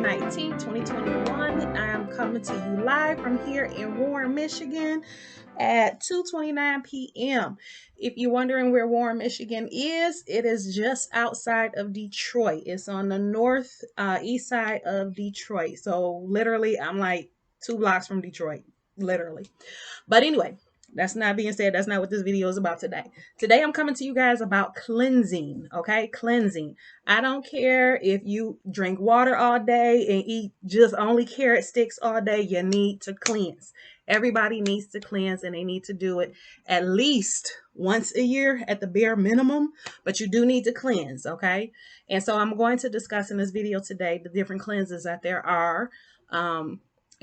19th, 2021. I am coming to you live from here in Warren, Michigan at 2:29 p.m. If you're wondering where Warren, Michigan is, it is just outside of Detroit. It's on the north east side of Detroit. So literally, I'm like 2 blocks from Detroit, literally. But anyway, that's not being said. That's not what this video is about today. Today, I'm coming to you guys about cleansing, okay? Cleansing. I don't care if you drink water all day and eat just only carrot sticks all day. You need to cleanse. Everybody needs to cleanse, and they need to do it at least once a year at the bare minimum, but you do need to cleanse, okay? And so I'm going to discuss in this video today the different cleanses that there are, and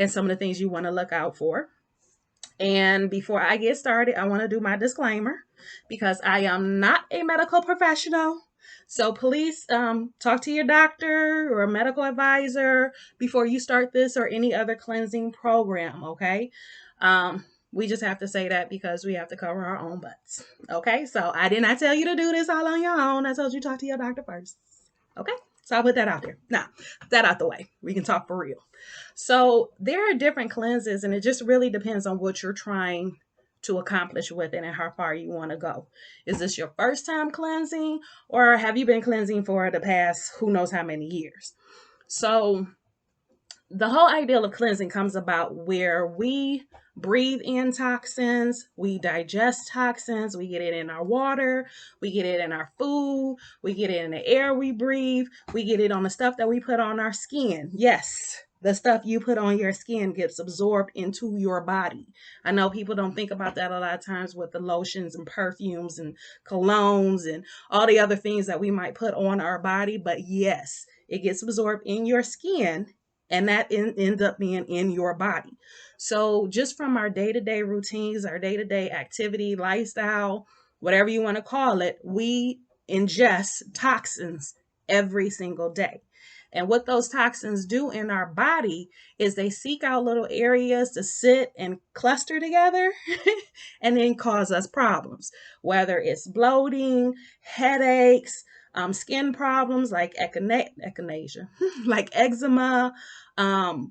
some of the things you want to look out for. And before I get started, I want to do my disclaimer because I am not a medical professional. So please talk to your doctor or a medical advisor before you start this or any other cleansing program, okay? We just have to say that because we have to cover our own butts, okay? So I did not tell you to do this all on your own. I told you to talk to your doctor first, okay? So I'll put that out there. Now, that out the way. We can talk for real. So there are different cleanses, and it just really depends on what you're trying to accomplish with it and how far you want to go. Is this your first time cleansing, or have you been cleansing for the past who knows how many years? So the whole ideal of cleansing comes about where we breathe in toxins, we digest toxins, we get it in our water, we get it in our food, we get it in the air we breathe, we get it on the stuff that we put on our skin. Yes, the stuff you put on your skin gets absorbed into your body. I know people don't think about that a lot of times with the lotions and perfumes and colognes and all the other things that we might put on our body, but yes, it gets absorbed in your skin, and that ends up being in your body. So just from our day-to-day routines, our day-to-day activity, lifestyle, whatever you want to call it, we ingest toxins every single day. And what those toxins do in our body is they seek out little areas to sit and cluster together and then cause us problems, whether it's bloating, headaches, skin problems like echinacea, like eczema,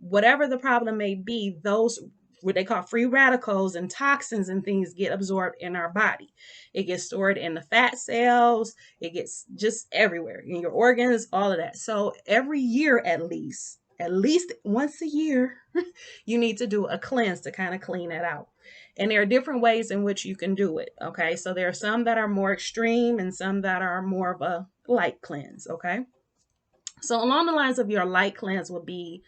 whatever the problem may be, those what they call free radicals and toxins and things get absorbed in our body. It gets stored in the fat cells. It gets just everywhere in your organs, all of that. So every year, at least once a year, you need to do a cleanse to kind of clean it out. And there are different ways in which you can do it. Okay. So there are some that are more extreme and some that are more of a light cleanse. Okay. So along the lines of your light cleanse would be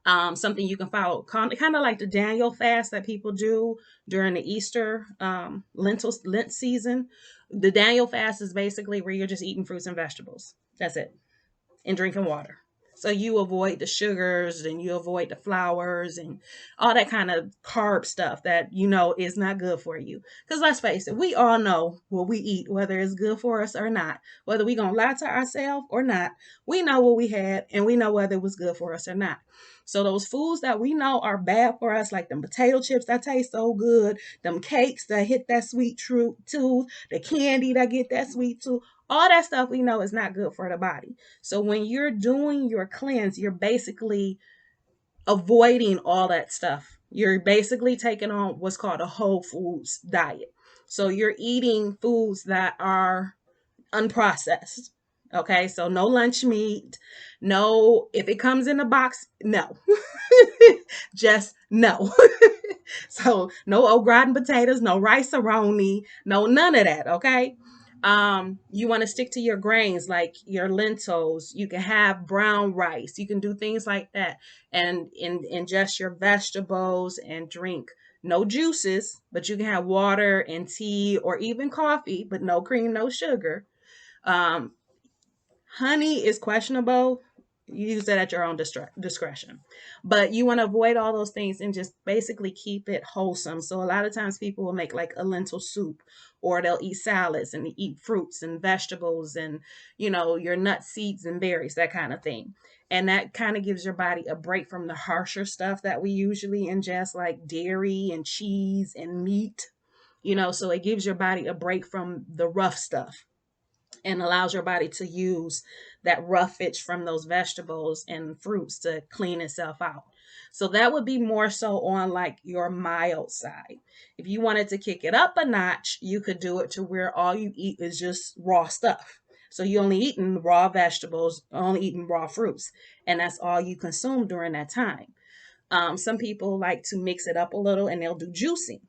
something you can follow, kind of like the Daniel fast that people do during the Easter Lent season. The Daniel fast is basically where you're just eating fruits and vegetables. That's it. And drinking water. So you avoid the sugars and you avoid the flours and all that kind of carb stuff that you know is not good for you. Because let's face it, we all know what we eat, whether it's good for us or not. Whether we're going to lie to ourselves or not, we know what we had and we know whether it was good for us or not. So those foods that we know are bad for us, like them potato chips that taste so good, them cakes that hit that sweet tooth, the candy that get that sweet tooth, all that stuff we know is not good for the body. So when you're doing your cleanse, you're basically avoiding all that stuff. You're basically taking on what's called a whole foods diet. So you're eating foods that are unprocessed. Okay, so no lunch meat, no, if it comes in a box, no. Just no. So no au gratin potatoes, no rice-a-roni, no none of that, okay? You want to stick to your grains like your lentils. You can have brown rice. You can do things like that and ingest your vegetables and drink no juices, but you can have water and tea or even coffee, but no cream, no sugar. Honey is questionable. You use that at your own discretion. But you want to avoid all those things and just basically keep it wholesome. So a lot of times people will make like a lentil soup, or they'll eat salads and eat fruits and vegetables and, you know, your nuts, seeds, and berries, that kind of thing. And that kind of gives your body a break from the harsher stuff that we usually ingest, like dairy and cheese and meat, you know, so it gives your body a break from the rough stuff. and allows your body to use that roughage from those vegetables and fruits to clean itself out. So that would be more so on like your mild side. If you wanted to kick it up a notch, you could do it to where all you eat is just raw stuff. So you only eating raw vegetables, only eating raw fruits, and that's all you consume during that time. Some people like to mix it up a little and they'll do juicing.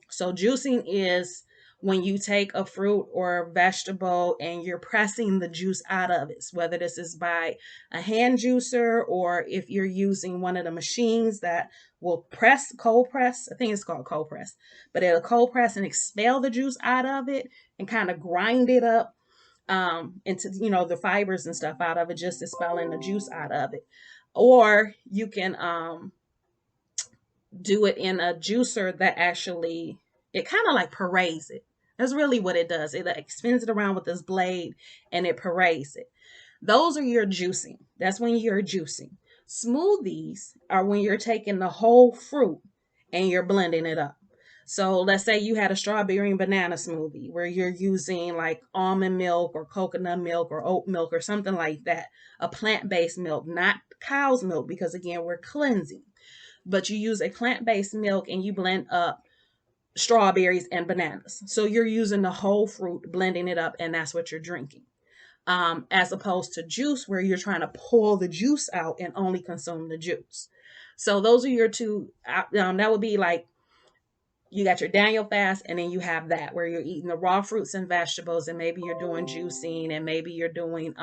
So, juicing is when you take a fruit or a vegetable and you're pressing the juice out of it, whether this is by a hand juicer or if you're using one of the machines that will press, cold press. I think it's called cold press, but it'll cold press and expel the juice out of it and kind of grind it up into, the fibers and stuff out of it, just expelling the juice out of it. Or you can do it in a juicer that actually, it kind of like parades it. That's really what it does. It like spins it around with this blade and it parades it. Those are your juicing. That's when you're juicing. Smoothies are when you're taking the whole fruit and you're blending it up. So let's say you had a strawberry and banana smoothie where you're using like almond milk or coconut milk or oat milk or something like that. A plant-based milk, not cow's milk, because again, we're cleansing. But you use a plant-based milk and you blend up strawberries and bananas. So you're using the whole fruit, blending it up, and that's what you're drinking. As opposed to juice where you're trying to pull the juice out and only consume the juice. So those are your two. That would be like you got your Daniel fast, and then you have that where you're eating the raw fruits and vegetables, and maybe you're doing juicing, and maybe you're doing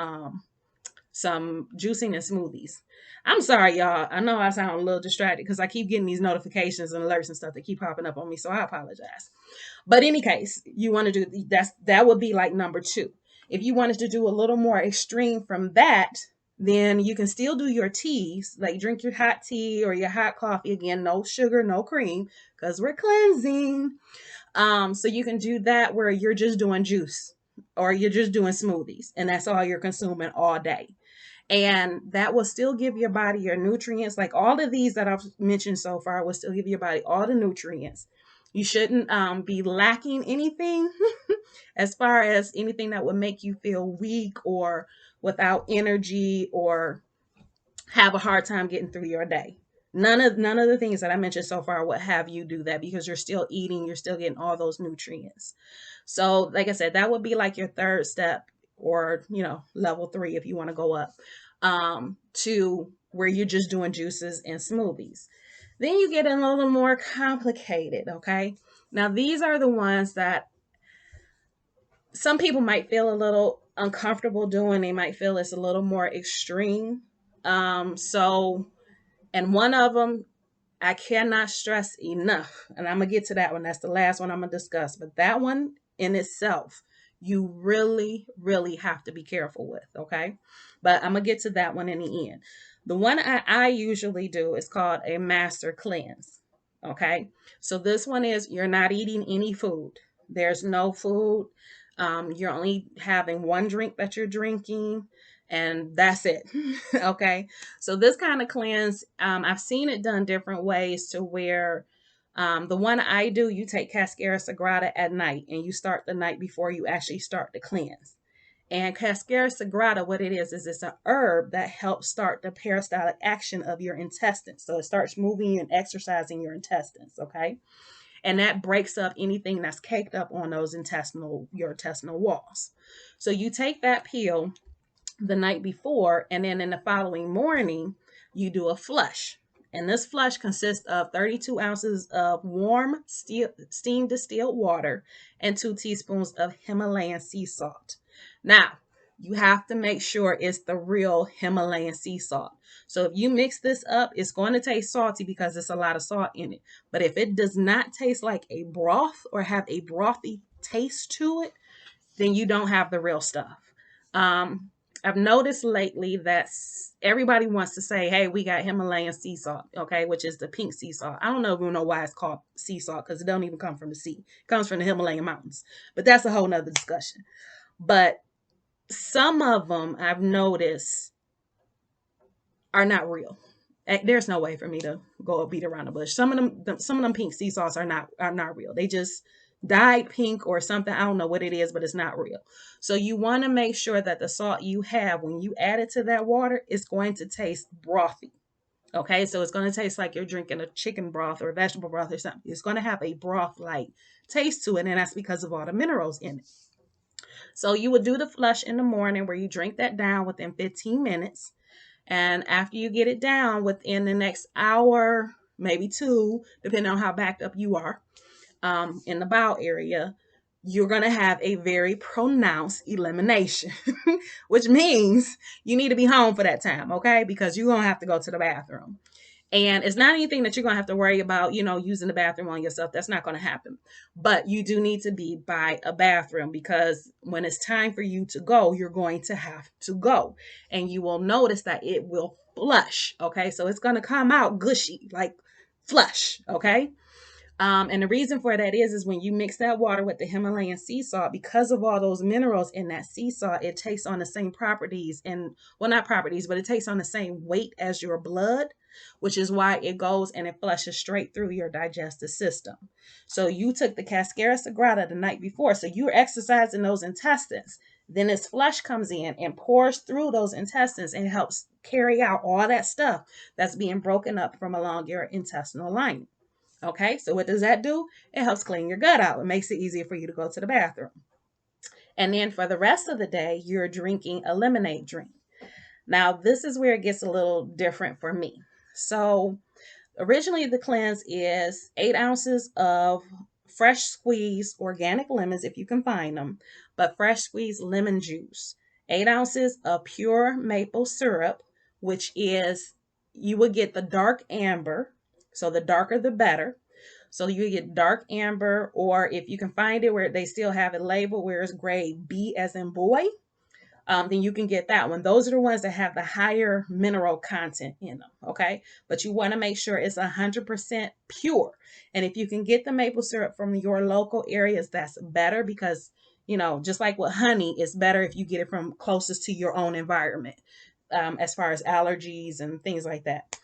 some juicing and smoothies. I'm sorry, y'all. I know I sound a little distracted because I keep getting these notifications and alerts and stuff that keep popping up on me, so I apologize. But any case, you want to do that would be like number two. If you wanted to do a little more extreme from that, then you can still do your teas, like drink your hot tea or your hot coffee. Again, no sugar, no cream, because we're cleansing. So you can do that where you're just doing juice or you're just doing smoothies, and that's all you're consuming all day. And that will still give your body your nutrients. Like all of these that I've mentioned so far will still give your body all the nutrients. You shouldn't be lacking anything as far as anything that would make you feel weak or without energy or have a hard time getting through your day. None of the things that I mentioned so far would have you do that because you're still eating, you're still getting all those nutrients. So, like I said, that would be like your third step or, level 3 if you want to go up to where you're just doing juices and smoothies. Then you get a little more complicated, okay? Now, these are the ones that some people might feel a little uncomfortable doing. They might feel it's a little more extreme. And one of them I cannot stress enough, and I'm going to get to that one. That's the last one I'm going to discuss. But that one in itself, you really, really have to be careful with, okay? But I'm going to get to that one in the end. The one I usually do is called a master cleanse, okay? So this one is you're not eating any food. There's no food. You're only having one drink that you're drinking, and that's it. Okay. So this kind of cleanse, I've seen it done different ways to where the one I do, you take Cascara Sagrada at night and you start the night before you actually start the cleanse. And Cascara Sagrada, what it is it's a herb that helps start the peristaltic action of your intestines. So it starts moving and exercising your intestines. Okay. And that breaks up anything that's caked up on your intestinal walls. So you take that pill the night before, and then in the following morning, you do a flush. And this flush consists of 32 ounces of warm steam distilled water and 2 teaspoons of Himalayan sea salt. Now, you have to make sure it's the real Himalayan sea salt. So if you mix this up, it's going to taste salty because there's a lot of salt in it. But if it does not taste like a broth or have a brothy taste to it, then you don't have the real stuff. I've noticed lately that everybody wants to say, hey, we got Himalayan sea salt, okay, which is the pink sea salt. I don't even know why it's called sea salt because it don't even come from the sea. It comes from the Himalayan mountains. But that's a whole nother discussion. But some of them I've noticed are not real. There's no way for me to go beat around the bush. Some of them pink sea salts are not real. They just dyed pink or something. I don't know what it is, but it's not real. So you want to make sure that the salt you have, when you add it to that water, it's going to taste brothy. Okay, so it's going to taste like you're drinking a chicken broth or a vegetable broth or something. It's going to have a broth like taste to it, and that's because of all the minerals in it. So you would do the flush in the morning where you drink that down within 15 minutes. And after you get it down within the next hour, maybe two, depending on how backed up you are in the bowel area, you're going to have a very pronounced elimination, which means you need to be home for that time, okay? Because you're going to have to go to the bathroom. And it's not anything that you're going to have to worry about, using the bathroom on yourself. That's not going to happen. But you do need to be by a bathroom, because when it's time for you to go, you're going to have to go. And you will notice that it will flush. Okay. So it's going to come out gushy, like flush. Okay. And the reason for that is when you mix that water with the Himalayan sea salt, because of all those minerals in that sea salt, it takes on the same properties, and well, not properties, but it takes on the same weight as your blood, which is why it goes and it flushes straight through your digestive system. So you took the Cascara Sagrada the night before, so you're exercising those intestines. Then this flush comes in and pours through those intestines and helps carry out all that stuff that's being broken up from along your intestinal lining. Okay, so what does that do? It helps clean your gut out. It makes it easier for you to go to the bathroom. And then for the rest of the day, you're drinking a lemonade drink. Now, this is where it gets a little different for me. So originally the cleanse is 8 ounces of fresh squeezed organic lemons, if you can find them, but fresh squeezed lemon juice, 8 ounces of pure maple syrup, which is, you would get the dark amber. So the darker, the better. So you get dark amber, or if you can find it where they still have it labeled where it's grade B as in boy, then you can get that one. Those are the ones that have the higher mineral content in them, okay? But you want to make sure it's 100% pure. And if you can get the maple syrup from your local areas, that's better, because, just like with honey, it's better if you get it from closest to your own environment, as far as allergies and things like that.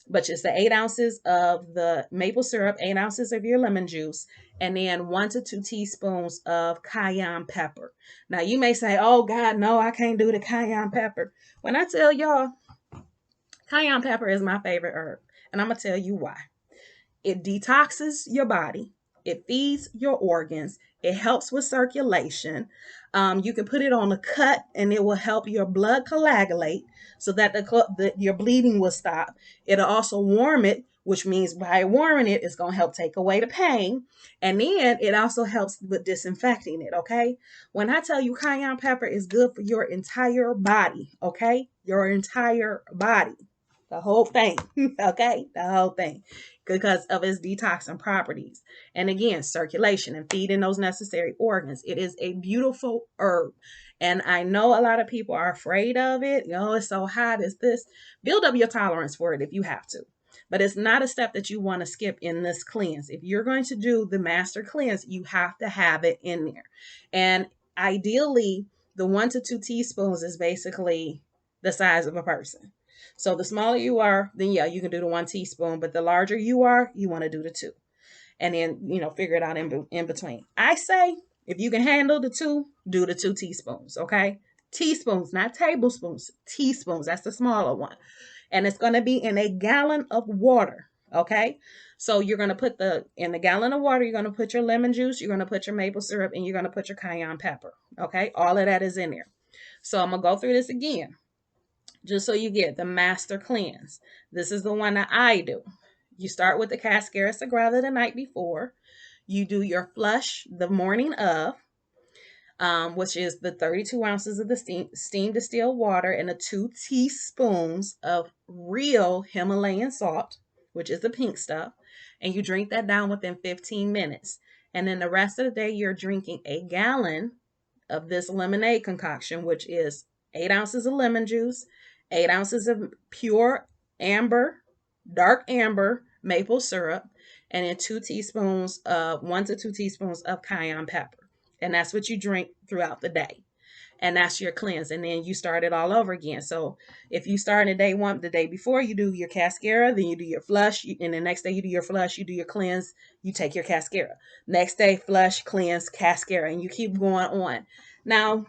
But just the 8 ounces of the maple syrup, 8 ounces of your lemon juice, and then 1 to 2 teaspoons of cayenne pepper. Now, you may say, oh, God, no, I can't do the cayenne pepper. When I tell y'all, cayenne pepper is my favorite herb, and I'm going to tell you why. It detoxes your body. It feeds your organs. It helps with circulation. You can put it on a cut and it will help your blood coagulate so that your bleeding will stop. It'll also warm it, which means by warming it, it's going to help take away the pain. And then it also helps with disinfecting it, okay? When I tell you cayenne pepper is good for your entire body, okay? Your entire body. The whole thing, okay? The whole thing, because of its detoxing properties. And again, circulation and feeding those necessary organs. It is a beautiful herb. And I know a lot of people are afraid of it. It's so hot. It's this. Build up your tolerance for it if you have to. But it's not a step that you want to skip in this cleanse. If you're going to do the master cleanse, you have to have it in there. And ideally, the 1 to 2 teaspoons is basically the size of a person. So the smaller you are, then yeah, you can do the 1 teaspoon. But the larger you are, you want to do the 2. And then, figure it out in between. I say if you can handle the 2, do the 2 teaspoons, okay? Teaspoons, not tablespoons, teaspoons. That's the smaller one. And it's going to be in a gallon of water, okay? So you're going to put in the gallon of water, you're going to put your lemon juice, you're going to put your maple syrup, and you're going to put your cayenne pepper, okay? All of that is in there. So I'm going to go through this again, just so you get the master cleanse. This is the one that I do. You start with the Cascara Sagrada the night before. You do your flush the morning of, which is the 32 ounces of the steam distilled water and the 2 teaspoons of real Himalayan salt, which is the pink stuff. And you drink that down within 15 minutes. And then the rest of the day, you're drinking a gallon of this lemonade concoction, which is 8 ounces of lemon juice, 8 ounces of pure amber, dark amber maple syrup, and then 1 to 2 teaspoons of cayenne pepper. And that's what you drink throughout the day. and that's your cleanse. And then you start it all over again. So if you start on day one, the day before, you do your cascara, then you do your flush, and the next day you do your flush, you do your cleanse, you take your cascara. Next day, flush, cleanse, cascara, and you keep going on. Now,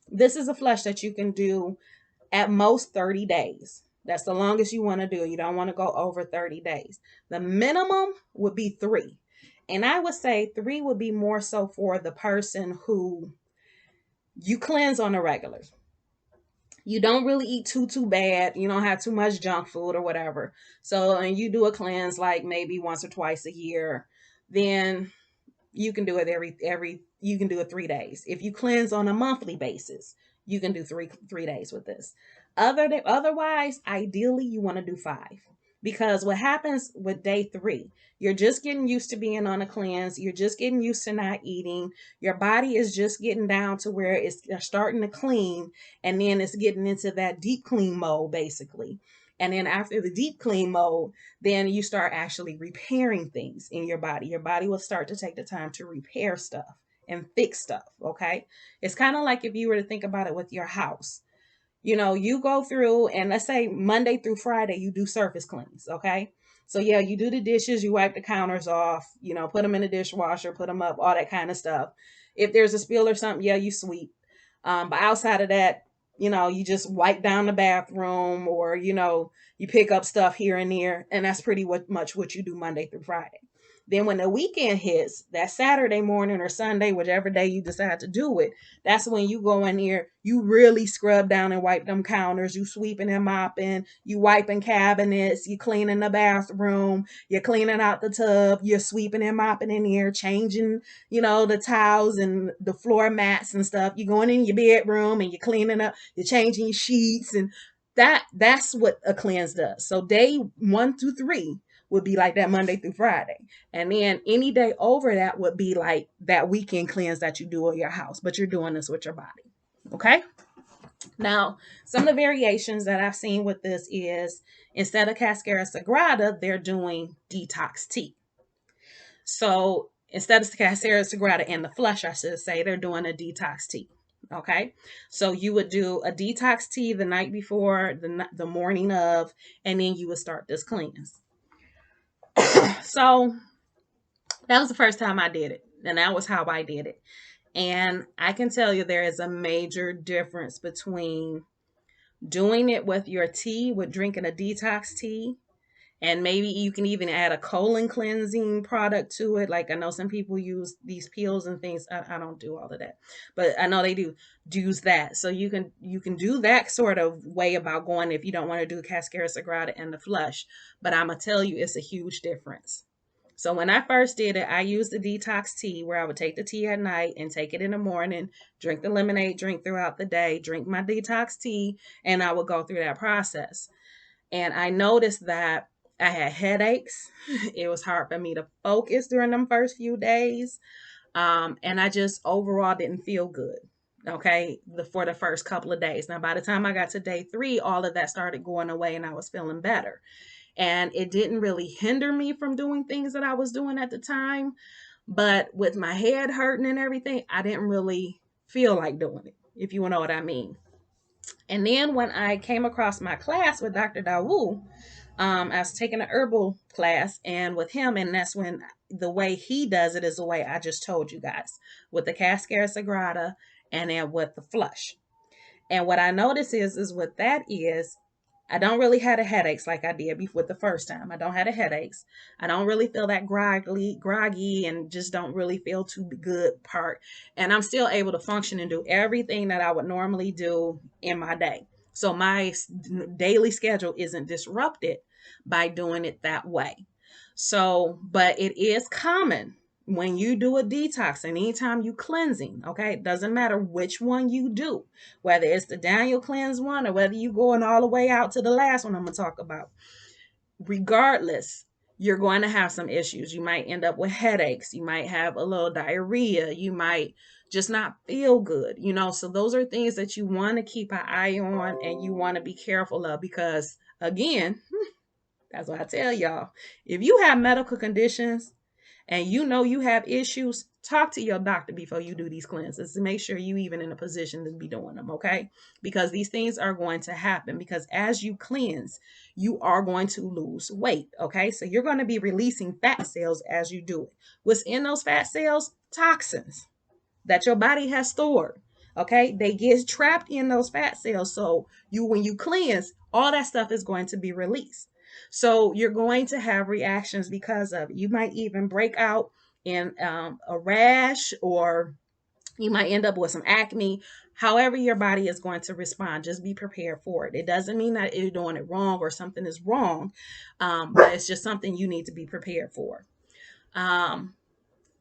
this is a flush that you can do at most 30 days. That's the longest you want to do. You don't want to go over 30 days. The minimum would be 3. And I would say 3 would be more so for the person who you cleanse on a regular. You don't really eat too bad. You don't have too much junk food or whatever. So, and you do a cleanse like maybe once or twice a year, then you can do it every you can do it 3 days. If you cleanse on a monthly basis, you can do three days with this. Otherwise, ideally you want to do 5. Because what happens with day 3, you're just getting used to being on a cleanse. You're just getting used to not eating. Your body is just getting down to where it's starting to clean. And then it's getting into that deep clean mode, basically. And then after the deep clean mode, then you start actually repairing things in your body. Your body will start to take the time to repair stuff and fix stuff. Okay. It's kind of like if you were to think about it with your house. You go through, and let's say Monday through Friday, you do surface cleans. Okay. So yeah, you do the dishes, you wipe the counters off, put them in the dishwasher, put them up, all that kind of stuff. If there's a spill or something, yeah, you sweep. But outside of that, you just wipe down the bathroom, or, you pick up stuff here and there. And that's pretty much what you do Monday through Friday. Then when the weekend hits, that Saturday morning or Sunday, whichever day you decide to do it, that's when you go in here, you really scrub down and wipe them counters, you sweeping and mopping, you wiping cabinets, you cleaning the bathroom, you're cleaning out the tub, you're sweeping and mopping in here, changing, the towels and the floor mats and stuff. You're going in your bedroom and you're cleaning up, you're changing your sheets, and that's what a cleanse does. So day 1 through 3 would be like that Monday through Friday. And then any day over that would be like that weekend cleanse that you do at your house, but you're doing this with your body. Okay. Now, some of the variations that I've seen with this is instead of Cascara Sagrada, they're doing Detox Tea. So instead of Cascara Sagrada and the flush, I should say, they're doing a Detox Tea. Okay. So you would do a Detox Tea the night before, the morning of, and then you would start this cleanse. So that was the first time I did it, and that was how I did it. And I can tell you there is a major difference between doing it with your tea, with drinking a detox tea, and maybe you can even add a colon cleansing product to it. Like I know some people use these pills and things. I don't do all of that, but I know they do use that. So you can do that sort of way about going if you don't want to do Cascara Sagrada and the flush. But I'm gonna tell you, it's a huge difference. So when I first did it, I used the detox tea where I would take the tea at night and take it in the morning, drink the lemonade drink throughout the day, drink my detox tea, and I would go through that process. And I noticed that I had headaches. It was hard for me to focus during them first few days. And I just overall didn't feel good. Okay. For the first couple of days. Now, by the time I got to day 3, all of that started going away and I was feeling better. And it didn't really hinder me from doing things that I was doing at the time. But with my head hurting and everything, I didn't really feel like doing it, if you know what I mean. And then when I came across my class with Dr. Dawu, I was taking an herbal class and with him, and that's when the way he does it is the way I just told you guys, with the Cascara Sagrada and then with the flush. And what I notice is what that is, I don't really have the headaches like I did before the first time. I don't have the headaches. I don't really feel that groggy and just don't really feel too good part. And I'm still able to function and do everything that I would normally do in my day. So my daily schedule isn't disrupted by doing it that way. So, but it is common when you do a detox and anytime you cleansing, okay, it doesn't matter which one you do, whether it's the Daniel cleanse one or whether you going all the way out to the last one I'm going to talk about. Regardless, you're going to have some issues. You might end up with headaches. You might have a little diarrhea. You might just not feel good, so those are things that you want to keep an eye on and you want to be careful of because, again, that's what I tell y'all. If you have medical conditions and you know you have issues, talk to your doctor before you do these cleanses to make sure you even in a position to be doing them, okay? Because these things are going to happen, because as you cleanse, you are going to lose weight, okay? So you're going to be releasing fat cells as you do it. What's in those fat cells? Toxins that your body has stored. Okay, they get trapped in those fat cells. So when you cleanse, all that stuff is going to be released. So you're going to have reactions because of it. You might even break out in a rash, or you might end up with some acne. However, your body is going to respond, just be prepared for it. It doesn't mean that you're doing it wrong or something is wrong, but it's just something you need to be prepared for. Um,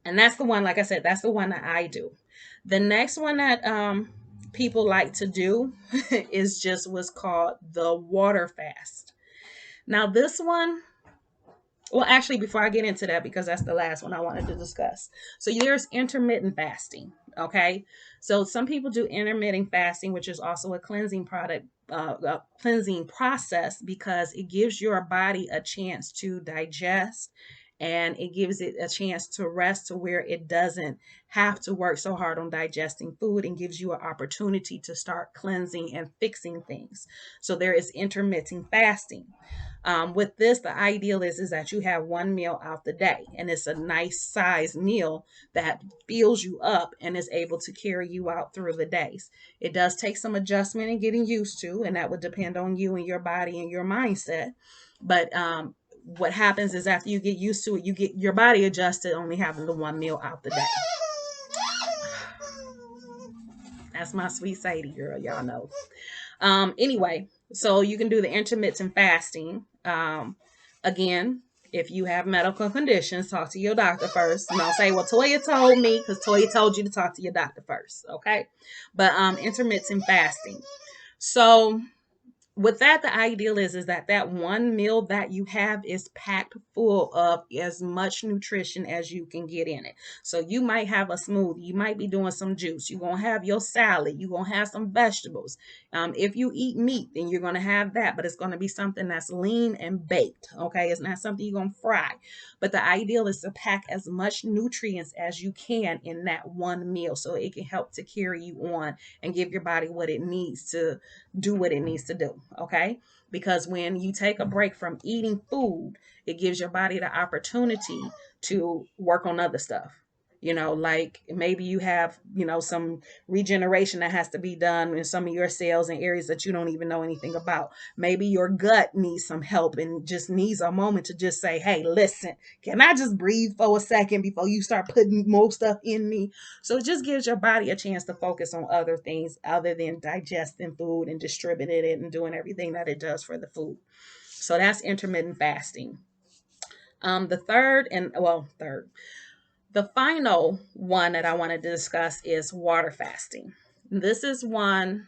and that's the one, like I said, that's the one that I do. The next one that people like to do is just what's called the water fast. Now, this one, well, actually, before I get into that, because that's the last one I wanted to discuss. So there's intermittent fasting. Okay. So some people do intermittent fasting, which is also a cleansing cleansing process, because it gives your body a chance to digest, and it gives it a chance to rest to where it doesn't have to work so hard on digesting food, and gives you an opportunity to start cleansing and fixing things. So there is intermittent fasting. With this, the ideal is that you have one meal out the day, and it's a nice size meal that fills you up and is able to carry you out through the days. It does take some adjustment and getting used to, and that would depend on you and your body and your mindset. But what happens is after you get used to it, you get your body adjusted only having the one meal out the day. That's my sweet Sadie girl, y'all know. Anyway, so you can do the intermittent fasting. Again, if you have medical conditions, talk to your doctor first. And don't say, well, Toya told me, because Toya told you to talk to your doctor first. Okay. But intermittent fasting. So with that, the ideal is that that one meal that you have is packed full of as much nutrition as you can get in it. So you might have a smoothie, you might be doing some juice, you're going to have your salad, you're going to have some vegetables. If you eat meat, then you're going to have that, but it's going to be something that's lean and baked. Okay, it's not something you're going to fry. But the ideal is to pack as much nutrients as you can in that one meal, so it can help to carry you on and give your body what it needs to do what it needs to do. Okay, because when you take a break from eating food, it gives your body the opportunity to work on other stuff. Like maybe you have, some regeneration that has to be done in some of your cells in areas that you don't even know anything about. Maybe your gut needs some help and just needs a moment to just say, hey, listen, can I just breathe for a second before you start putting more stuff in me? So it just gives your body a chance to focus on other things other than digesting food and distributing it and doing everything that it does for the food. So that's intermittent fasting. The final one that I wanted to discuss is water fasting. This is one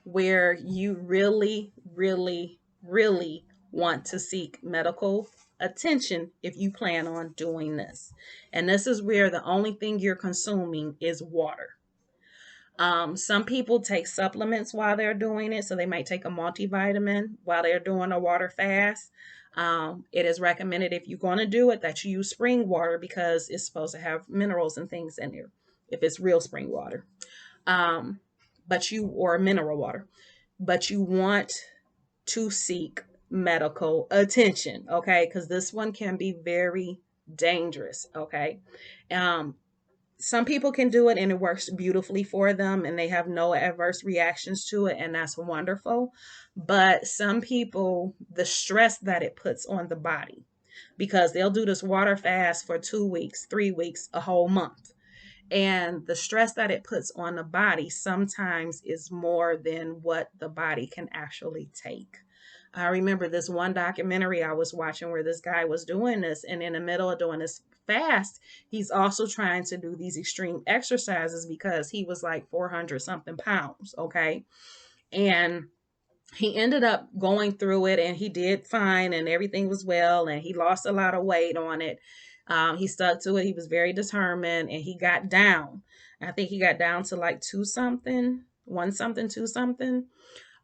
where you really, really, really want to seek medical attention if you plan on doing this. And this is where the only thing you're consuming is water. Some people take supplements while they're doing it, so they might take a multivitamin while they're doing a water fast. It is recommended, if you're going to do it, that you use spring water, because it's supposed to have minerals and things in there if it's real spring water. Or mineral water, but you want to seek medical attention, okay? Because this one can be very dangerous, okay? Some people can do it and it works beautifully for them and they have no adverse reactions to it, and that's wonderful. But some people, the stress that it puts on the body, because they'll do this water fast for 2 weeks, 3 weeks, a whole month. And the stress that it puts on the body sometimes is more than what the body can actually take. I remember this one documentary I was watching where this guy was doing this, and in the middle of doing this fast, he's also trying to do these extreme exercises because he was like 400 something pounds. Okay. And he ended up going through it and he did fine and everything was well, and he lost a lot of weight on it. He stuck to it. He was very determined and he got down. I think he got down to like 2 something, 1 something, 2 something.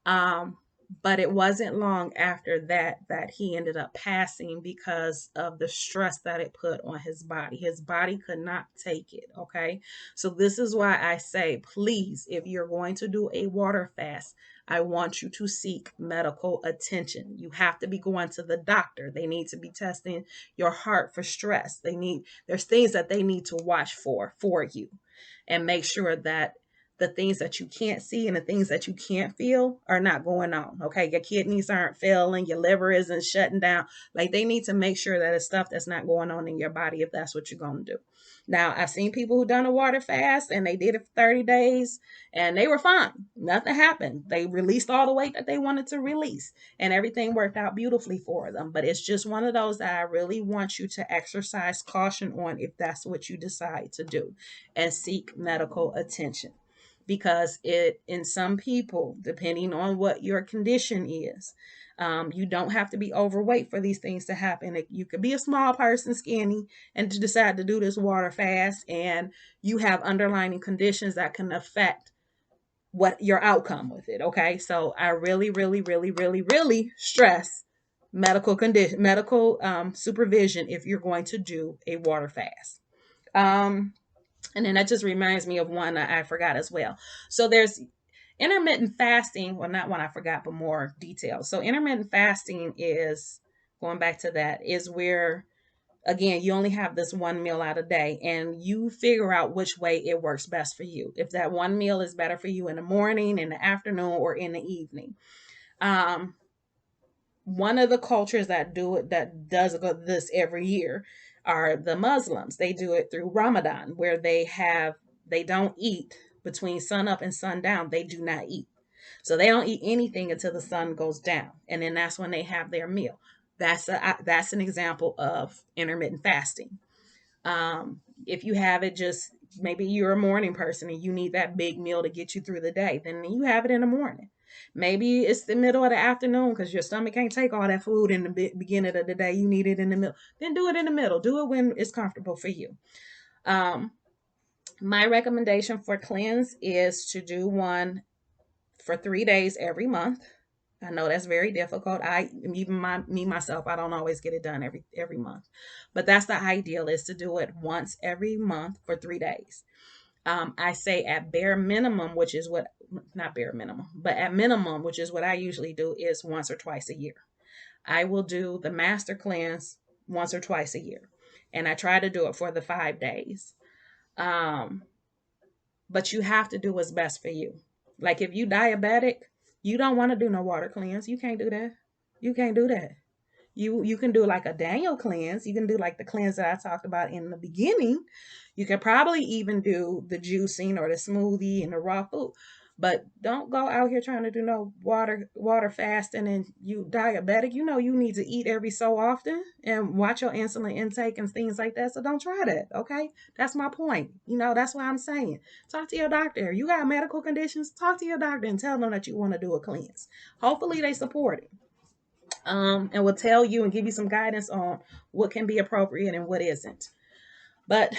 Um, But it wasn't long after that that he ended up passing because of the stress that it put on his body. His body could not take it. Okay. So this is why I say, please, if you're going to do a water fast, I want you to seek medical attention. You have to be going to the doctor. They need to be testing your heart for stress. There's things that they need to watch for you, and make sure that the things that you can't see and the things that you can't feel are not going on. Okay. Your kidneys aren't failing, your liver isn't shutting down. Like, they need to make sure that it's stuff that's not going on in your body if that's what you're going to do. Now, I've seen people who done a water fast and they did it for 30 days and they were fine. Nothing happened. They released all the weight that they wanted to release and everything worked out beautifully for them. But it's just one of those that I really want you to exercise caution on if that's what you decide to do, and seek medical attention. Because it, in some people, depending on what your condition is, you don't have to be overweight for these things to happen. You could be a small person, skinny, and to decide to do this water fast, and you have underlying conditions that can affect what your outcome with it. Okay, so I really, really, really, really, really stress medical supervision if you're going to do a water fast. And then that just reminds me of one I forgot as well. So there's intermittent fasting. Well, not one I forgot, but more details. So intermittent fasting is, going back to that, is where, again, you only have this one meal out a day and you figure out which way it works best for you. If that one meal is better for you in the morning, in the afternoon, or in the evening. One of the cultures that does this every year are the Muslims. They do it through Ramadan, where they don't eat between sun up and sundown. They do not eat. So they don't eat anything until the sun goes down. And then that's when they have their meal. That's an example of intermittent fasting. If you have it, just maybe you're a morning person and you need that big meal to get you through the day, then you have it in the morning. Maybe it's the middle of the afternoon because your stomach can't take all that food in the beginning of the day. You need it in the middle. Then do it in the middle. Do it when it's comfortable for you. My recommendation for cleanse is to do one for 3 days every month. I know that's very difficult. Me myself, I don't always get it done every month, but that's the ideal, is to do it once every month for 3 days. I say at bare minimum, which is what, not bare minimum, but at minimum, which is what I usually do, is once or twice a year. I will do the master cleanse once or twice a year, and I try to do it for the 5 days. Um, but you have to do what's best for you. Like if you diabetic, you don't want to do no water cleanse. You can't do that. You can't do that. You can do like a Daniel cleanse. You can do like the cleanse that I talked about in the beginning. You can probably even do the juicing or the smoothie and the raw food. But don't go out here trying to do no water fasting and you diabetic. You know you need to eat every so often and watch your insulin intake and things like that. So don't try that. Okay. That's my point. That's what I'm saying. Talk to your doctor. You got medical conditions, talk to your doctor and tell them that you want to do a cleanse. Hopefully they support it. And will tell you and give you some guidance on what can be appropriate and what isn't. But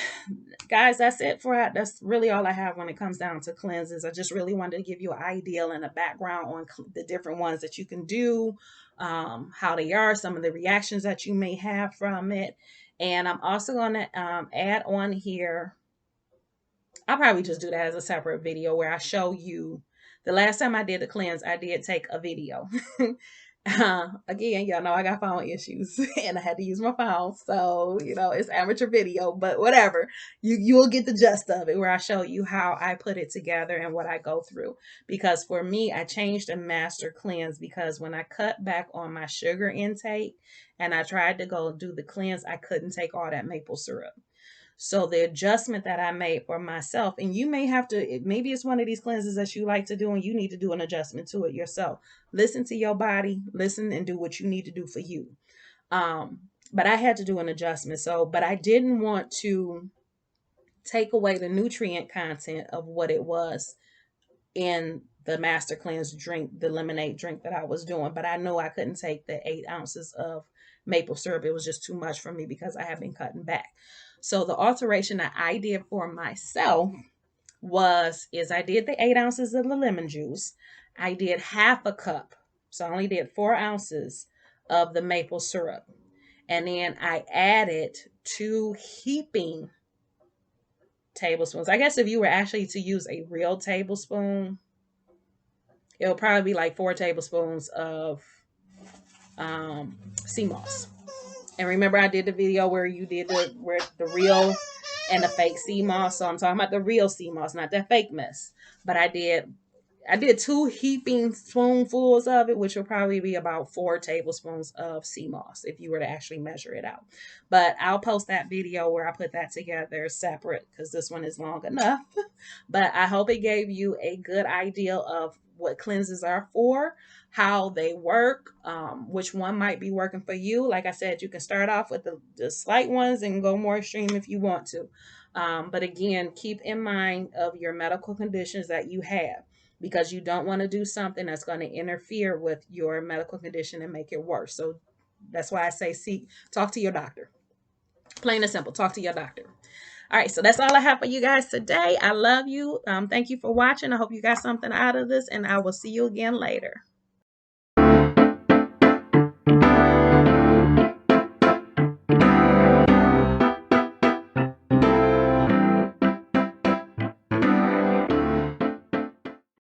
guys, that's really all I have when it comes down to cleanses. I just really wanted to give you an idea and a background on the different ones that you can do, how they are, some of the reactions that you may have from it. And I'm also going to add on here, I'll probably just do that as a separate video where I show you. The last time I did the cleanse, I did take a video. Again, y'all know I got phone issues and I had to use my phone. So, it's amateur video, but whatever. You'll get the gist of it, where I show you how I put it together and what I go through. Because for me, I changed a master cleanse because when I cut back on my sugar intake and I tried to go do the cleanse, I couldn't take all that maple syrup. So the adjustment that I made for myself, and you may have to, maybe it's one of these cleanses that you like to do and you need to do an adjustment to it yourself. Listen to your body, listen and do what you need to do for you. But I had to do an adjustment. But I didn't want to take away the nutrient content of what it was in the master cleanse drink, the lemonade drink that I was doing. But I know I couldn't take the 8 ounces of maple syrup. It was just too much for me because I have been cutting back. So the alteration that I did for myself is I did the 8 ounces of the lemon juice. I did half a cup. So I only did 4 ounces of the maple syrup. And then I added 2 heaping tablespoons. I guess if you were actually to use a real tablespoon, it will probably be like 4 tablespoons of sea moss. And remember, I did the video where you did the real and the fake sea moss. So I'm talking about the real sea moss, not that fake mess. But I did 2 heaping spoonfuls of it, which will probably be about 4 tablespoons of sea moss if you were to actually measure it out. But I'll post that video where I put that together separate because this one is long enough. But I hope it gave you a good idea of what cleanses are for, how they work, which one might be working for you. Like I said, you can start off with the slight ones and go more extreme if you want to. But again, keep in mind of your medical conditions that you have, because you don't want to do something that's going to interfere with your medical condition and make it worse. So that's why I say talk to your doctor. Plain and simple, talk to your doctor. All right, so that's all I have for you guys today. I love you. Thank you for watching. I hope you got something out of this, and I will see you again later.